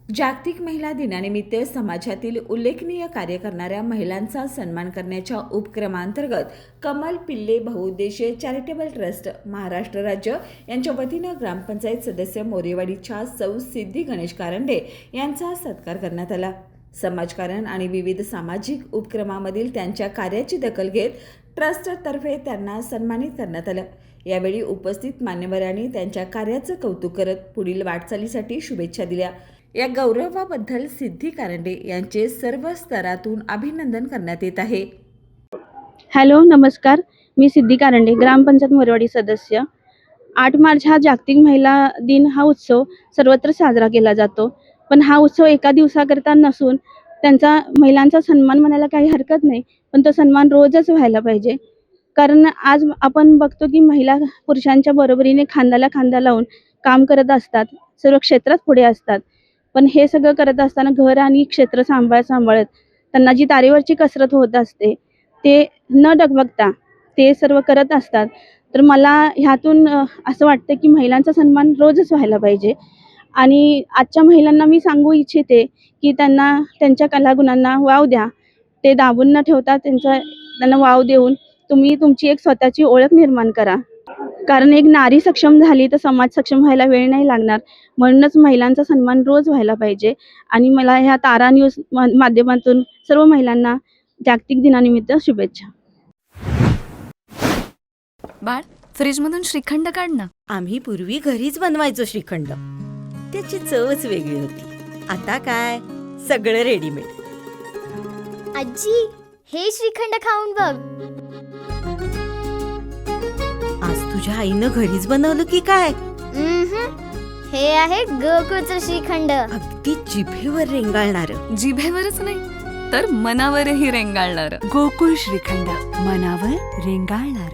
जागतिक महिला दिनानिमित्त समाजातील उल्लेखनीय कार्य करणाऱ्या महिलांचा सन्मान करण्याच्या उपक्रमांतर्गत कमल पिल्ले बहुउद्देशीय चॅरिटेबल ट्रस्ट महाराष्ट्र राज्य यांच्या वतीनं ग्रामपंचायत सदस्य मोरेवाडीच्या सौ सिद्धी गणेश कारंडे यांचा सत्कार करण्यात आला। समाजकारण आणि विविध सामाजिक उपक्रमांमधील त्यांच्या कार्याची दखल घेत ट्रस्टतर्फे त्यांना सन्मानित करण्यात आलं। यावेळी उपस्थित मान्यवरांनी त्यांच्या कार्याचं कौतुक करत पुढील वाटचालीसाठी शुभेच्छा दिल्या। या गौरवाबद्दल सिद्धी कारंडे यांचे सर्व स्तरातून अभिनंदन करण्यात येत आहे। हॅलो, नमस्कार। मी सिद्धी कारंडे, ग्रामपंचायत मोरेवाडी सदस्य। 8 मार्च हा जागतिक महिला दिन हा उत्सव सर्वत्र साजरा केला जातो, पण हा उत्सव एका दिवसाकरता नसून त्यांचा महिलांचा सन्मान म्हणायला काही हरकत नाही, पण तो सन्मान रोजच व्हायला पाहिजे। कारण आज आपण बघतो की महिला पुरुषांच्या बरोबरीने खांद्याला खांदा लावून काम करत असतात, सर्व क्षेत्रात पुढे असतात, पण हे सगळं करत असताना घर आणि क्षेत्र सांभाळत त्यांना जी तारेवरची कसरत होत असते ते न डगमगता ते सर्व करत असतात। तर मला ह्यातून असं वाटतं की महिलांचा सन्मान रोजच व्हायला पाहिजे। आणि आजच्या महिलांना मी सांगू इच्छिते की त्यांना त्यांच्या कलागुणांना वाव द्या, ते दाबून न ठेवता त्यांना वाव देऊन तुम्ही तुमची एक स्वतःची ओळख निर्माण करा। कारण एक नारी सक्षम झाली तर समाज सक्षम व्हायला वेळ नाही लागणार। म्हणूनच महिलांचा सन्मान रोज व्हायला पाहिजे। आणि मला ह्या तारा न्यूज माध्यमातून सर्व महिलांना जागतिक दिनानिमित्त शुभेच्छा। बाळ, फ्रीजमधून श्रीखंड काढ ना। आम्ही पूर्वी घरीच बनवायचो श्रीखंड, त्याची चवच वेगळी होती। आता काय सगळं रेडीमेड। आजी, हे श्रीखंड खाऊन बघ। आज तुझ्या आईनं घरीच बनवलं की काय? हे आहे गोकुळचं श्रीखंड। अगदी जिभेवर रेंगाळणार। जिभेवरच नाही तर मनावरही रेंगाळणार। गोकुळ श्रीखंड, मनावर रेंगाळणार।